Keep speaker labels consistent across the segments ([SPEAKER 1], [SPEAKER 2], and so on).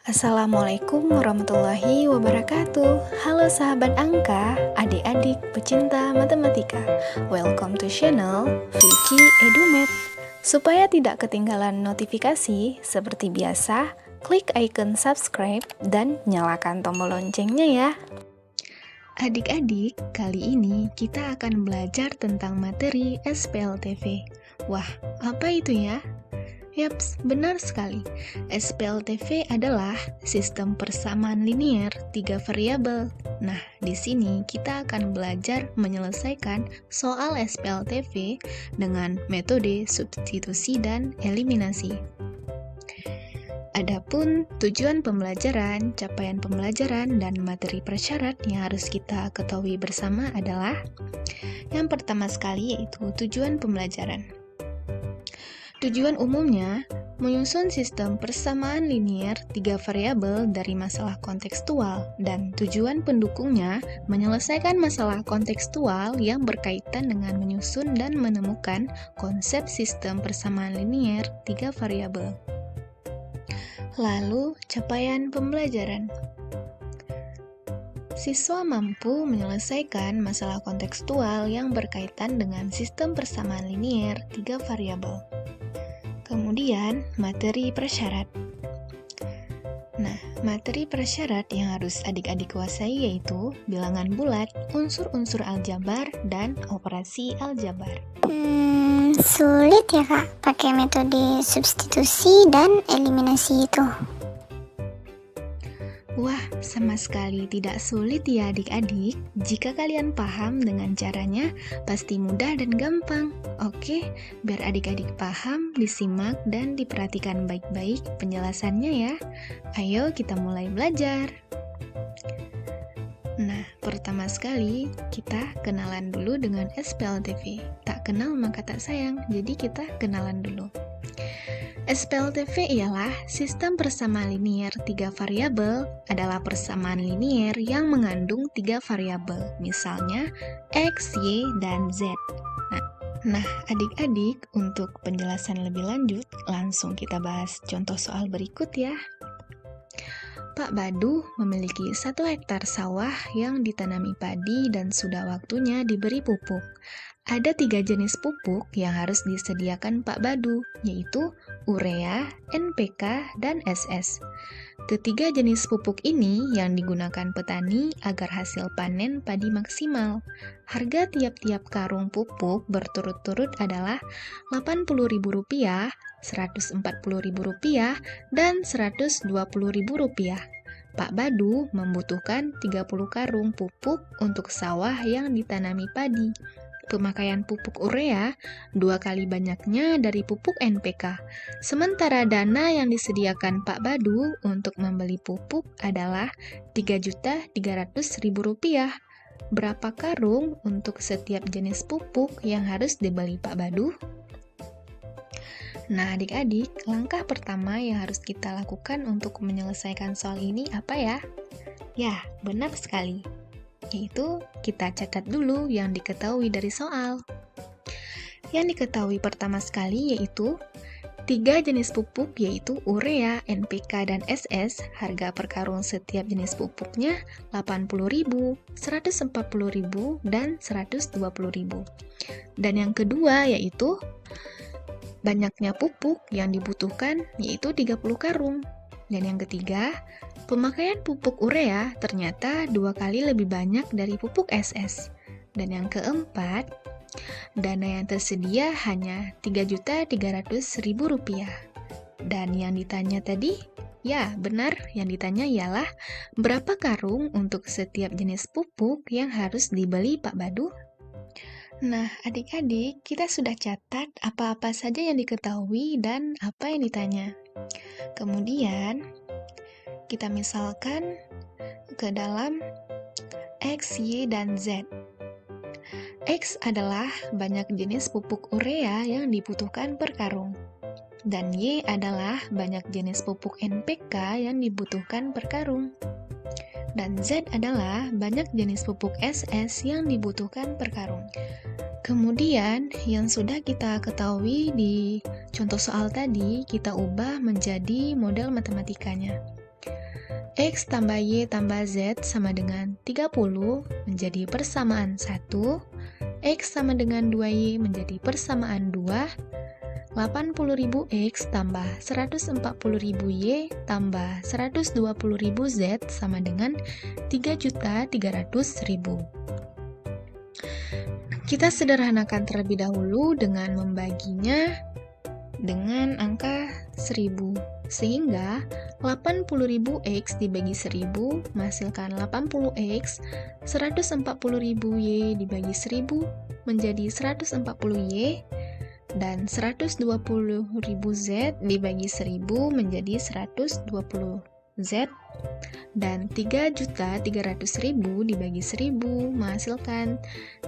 [SPEAKER 1] Assalamualaikum warahmatullahi wabarakatuh. Halo sahabat angka, adik-adik pecinta matematika. Welcome to channel Vicky Edumed. Supaya tidak ketinggalan notifikasi, seperti biasa, klik icon subscribe dan nyalakan tombol loncengnya ya. Adik-adik, kali ini kita akan belajar tentang materi SPLTV. Wah, apa itu ya? Yaps, benar sekali. SPLTV adalah sistem persamaan linear 3 variabel. Nah, di sini kita akan belajar menyelesaikan soal SPLTV dengan metode substitusi dan eliminasi. Adapun tujuan pembelajaran, capaian pembelajaran, dan materi prasyarat yang harus kita ketahui bersama adalah yang pertama sekali yaitu tujuan pembelajaran. Tujuan umumnya, menyusun sistem persamaan linear 3 variabel dari masalah kontekstual, dan tujuan pendukungnya menyelesaikan masalah kontekstual yang berkaitan dengan menyusun dan menemukan konsep sistem persamaan linear 3 variabel. Lalu, capaian pembelajaran. Siswa mampu menyelesaikan masalah kontekstual yang berkaitan dengan sistem persamaan linear 3 variabel. Kemudian, materi prasyarat. Nah, materi prasyarat yang harus adik-adik kuasai yaitu bilangan bulat, unsur-unsur aljabar, dan operasi aljabar.
[SPEAKER 2] Sulit ya Kak, pakai metode substitusi dan eliminasi itu.
[SPEAKER 1] Wah, sama sekali tidak sulit ya adik-adik. Jika kalian paham dengan caranya, pasti mudah dan gampang. Oke, biar adik-adik paham, disimak, dan diperhatikan baik-baik penjelasannya ya. Ayo kita mulai belajar. Nah, pertama sekali kita kenalan dulu dengan SPLTV. Tak kenal maka tak sayang, jadi kita kenalan dulu. SPLTV ialah sistem persamaan linear 3 variabel adalah persamaan linear yang mengandung 3 variabel, misalnya X, Y, dan Z. Nah, adik-adik, untuk penjelasan lebih lanjut, langsung kita bahas contoh soal berikut ya. Pak Badu memiliki 1 hektar sawah yang ditanami padi dan sudah waktunya diberi pupuk. Ada 3 jenis pupuk yang harus disediakan Pak Badu, yaitu urea, NPK, dan SS. Ketiga jenis pupuk ini yang digunakan petani agar hasil panen padi maksimal. Harga tiap-tiap karung pupuk berturut-turut adalah Rp80.000, Rp140.000, dan Rp120.000. Pak Badu membutuhkan 30 karung pupuk untuk sawah yang ditanami padi. Pemakaian pupuk urea 2 kali banyaknya dari pupuk NPK. Sementara dana yang disediakan Pak Badu untuk membeli pupuk adalah Rp3.300.000. Berapa karung untuk setiap jenis pupuk yang harus dibeli Pak Badu? Nah, adik-adik, langkah pertama yang harus kita lakukan untuk menyelesaikan soal ini apa ya? Ya, benar sekali. Yaitu kita catat dulu yang diketahui dari soal. Yang diketahui pertama sekali yaitu 3 jenis pupuk yaitu urea, NPK, dan SS. Harga per karung setiap jenis pupuknya Rp80.000, Rp140.000, dan Rp120.000. Dan yang kedua yaitu banyaknya pupuk yang dibutuhkan yaitu 30 karung. Dan yang ketiga, pemakaian pupuk urea ternyata 2 kali lebih banyak dari pupuk SS. Dan yang keempat, dana yang tersedia hanya Rp3.300.000. Dan yang ditanya tadi, ya benar, yang ditanya ialah berapa karung untuk setiap jenis pupuk yang harus dibeli Pak Badu? Nah, adik-adik, kita sudah catat apa-apa saja yang diketahui dan apa yang ditanya. Kemudian, kita misalkan ke dalam X, Y, dan Z. X adalah banyak jenis pupuk urea yang dibutuhkan per karung. Dan Y adalah banyak jenis pupuk NPK yang dibutuhkan per karung. Dan Z adalah banyak jenis pupuk SS yang dibutuhkan per karung. Kemudian, yang sudah kita ketahui di contoh soal tadi, kita ubah menjadi model matematikanya. X tambah Y tambah Z sama dengan 30 menjadi persamaan 1, X sama dengan 2Y menjadi persamaan 2, 80.000 X tambah 140.000 Y tambah 120.000 Z sama dengan 3.300.000. Kita sederhanakan terlebih dahulu dengan membaginya dengan angka 1000. Sehingga 80.000 X dibagi 1000 menghasilkan 80X, 140.000 Y dibagi 1000 menjadi 140 Y, dan 120.000 Z dibagi 1000 menjadi 120 Z, dan 3.300.000 dibagi 1000 menghasilkan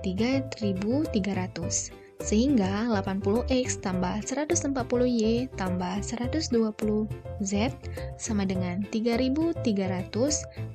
[SPEAKER 1] 3.300. Sehingga 80X tambah 140Y tambah 120Z sama dengan 3.300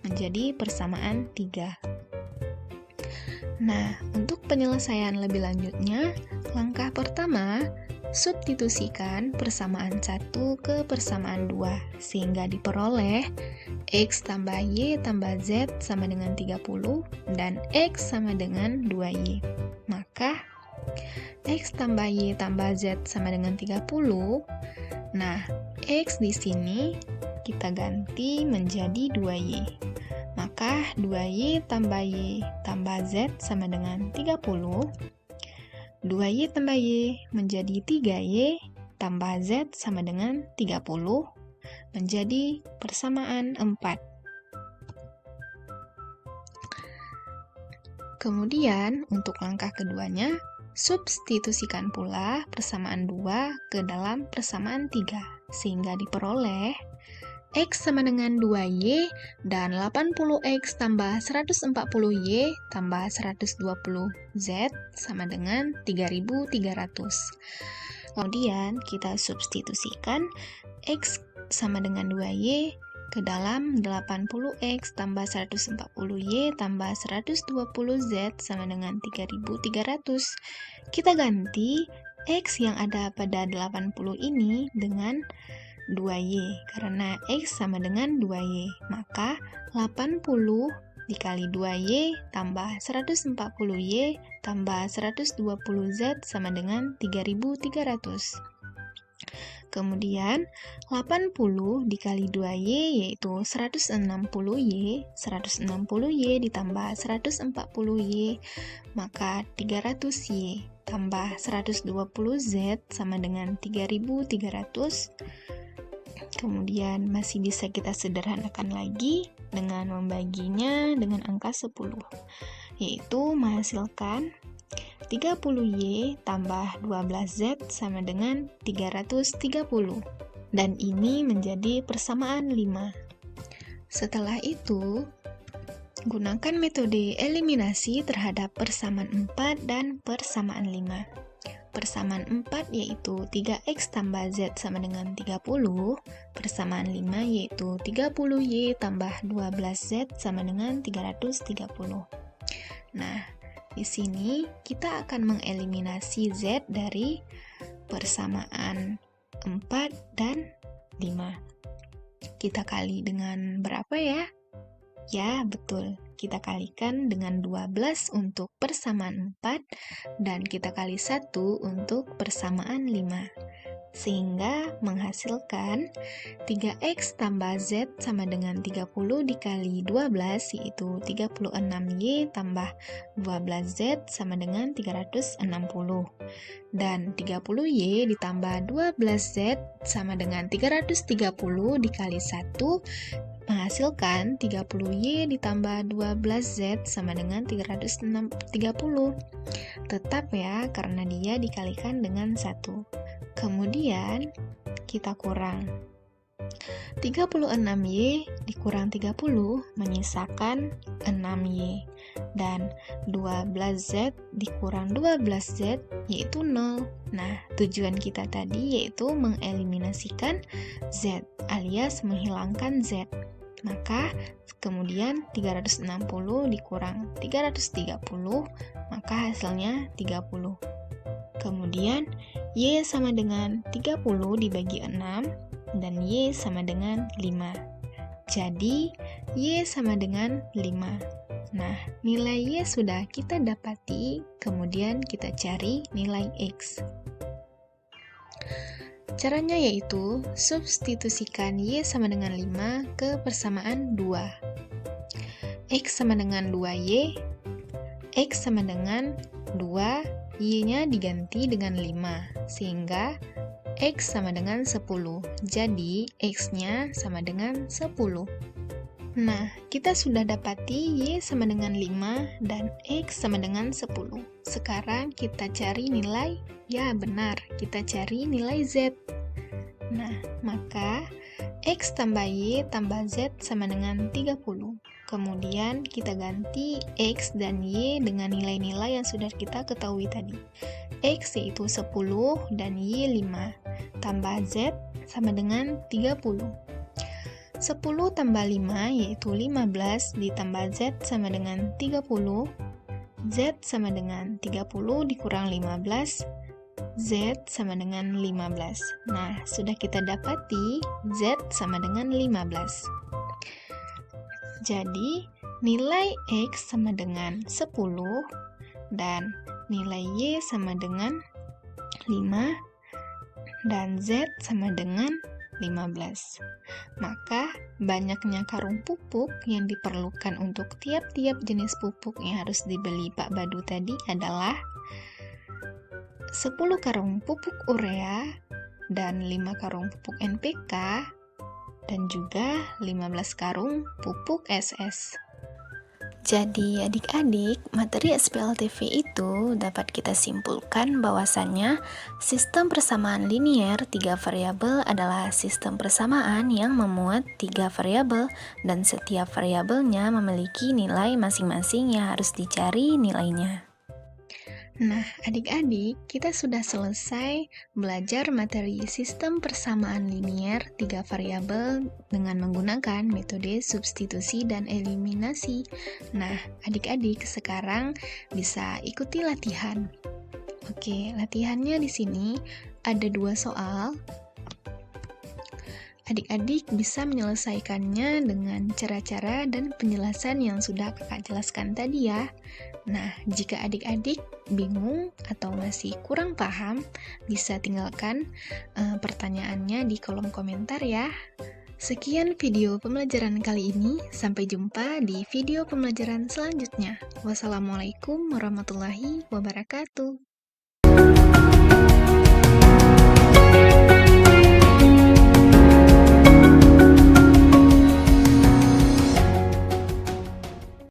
[SPEAKER 1] menjadi persamaan 3. Nah, untuk penyelesaian lebih lanjutnya, langkah pertama, substitusikan persamaan 1 ke persamaan 2, sehingga diperoleh X tambah Y tambah Z sama dengan 30, dan X sama dengan 2Y. Maka X tambah Y tambah Z sama dengan 30. Nah, X di sini kita ganti menjadi 2Y. Maka 2Y tambah Y tambah Z sama dengan 30. 2Y tambah Y menjadi 3Y tambah Z sama dengan 30 menjadi persamaan 4. Kemudian untuk langkah keduanya, substitusikan pula persamaan 2 ke dalam persamaan 3, sehingga diperoleh X sama dengan 2Y dan 80X tambah 140Y tambah 120Z sama dengan 3.300. Kemudian kita substitusikan X sama dengan 2Y ke dalam 80X tambah 140Y tambah 120Z sama dengan 3.300. Kita ganti X yang ada pada 80 ini dengan 2Y, karena X sama dengan 2Y. Maka 80 dikali 2Y tambah 140Y tambah 120Z sama dengan 3.300. Kemudian 80 dikali 2Y yaitu 160Y, 160Y ditambah 140Y, maka 300Y tambah 120Z sama dengan 3.300. Kemudian masih bisa kita sederhanakan lagi dengan membaginya dengan angka 10, yaitu menghasilkan 30Y tambah 12Z sama dengan 330, dan ini menjadi persamaan 5. Setelah itu, gunakan metode eliminasi terhadap persamaan 4 dan persamaan 5. Persamaan 4 yaitu 3X tambah Z sama dengan 30, persamaan 5 yaitu 30Y tambah 12Z sama dengan 330. Nah, di sini kita akan mengeliminasi Z dari persamaan 4 dan 5. Kita kali dengan berapa ya? Ya, betul. Kita kalikan dengan 12 untuk persamaan 4 dan kita kali 1 untuk persamaan 5. Sehingga menghasilkan 3X tambah Z sama dengan 30 dikali 12 yaitu 36Y tambah 12Z sama dengan 360. Dan 30Y ditambah 12Z sama dengan 330 dikali 1 menghasilkan 30Y ditambah 12Z sama dengan 330. Tetap ya, karena dia dikalikan dengan 1. Kemudian kita kurang 36Y dikurang 30 menyisakan 6Y, dan 12Z dikurang 12Z yaitu 0. Nah, tujuan kita tadi yaitu mengeliminasikan Z alias menghilangkan Z. Maka kemudian 360 dikurang 330, maka hasilnya 30. Kemudian Y sama dengan 30 dibagi 6 dan Y sama dengan 5. Jadi, Y sama dengan 5. Nah, nilai Y sudah kita dapati, kemudian kita cari nilai X. Caranya yaitu, substitusikan Y sama dengan 5 ke persamaan 2. X sama dengan 2Y, X sama dengan 2, Y-nya diganti dengan 5, sehingga X sama dengan 10. Jadi, X-nya sama dengan 10. Nah, kita sudah dapati Y sama dengan 5 dan X sama dengan 10. Sekarang kita cari nilai, ya benar, kita cari nilai Z. Nah, maka X tambah Y tambah Z sama dengan 30. Kemudian kita ganti X dan Y dengan nilai-nilai yang sudah kita ketahui tadi. X yaitu 10 dan Y 5. Tambah Z sama dengan 30. 10 tambah 5 yaitu 15 ditambah Z sama dengan 30. Z sama dengan 30 dikurang 15. Z sama dengan 15. Nah, sudah kita dapati Z sama dengan 15. Jadi, nilai X sama dengan 10 dan nilai Y sama dengan 5 dan Z sama dengan 15. Maka, banyaknya karung pupuk yang diperlukan untuk tiap-tiap jenis pupuk yang harus dibeli Pak Badu tadi adalah 10 karung pupuk urea dan 5 karung pupuk NPK dan juga 15 karung pupuk SS. Jadi adik-adik, materi SPLTV itu dapat kita simpulkan bahwasannya sistem persamaan linier 3 variabel adalah sistem persamaan yang memuat 3 variabel dan setiap variabelnya memiliki nilai masing-masing yang harus dicari nilainya. Nah, adik-adik, kita sudah selesai belajar materi sistem persamaan linier 3 variabel dengan menggunakan metode substitusi dan eliminasi. Nah, adik-adik sekarang bisa ikuti latihan. Oke, latihannya di sini ada 2 soal. Adik-adik bisa menyelesaikannya dengan cara-cara dan penjelasan yang sudah kakak jelaskan tadi ya. Nah, jika adik-adik bingung atau masih kurang paham, bisa tinggalkan pertanyaannya di kolom komentar ya. Sekian video pembelajaran kali ini, sampai jumpa di video pembelajaran selanjutnya. Wassalamualaikum warahmatullahi wabarakatuh.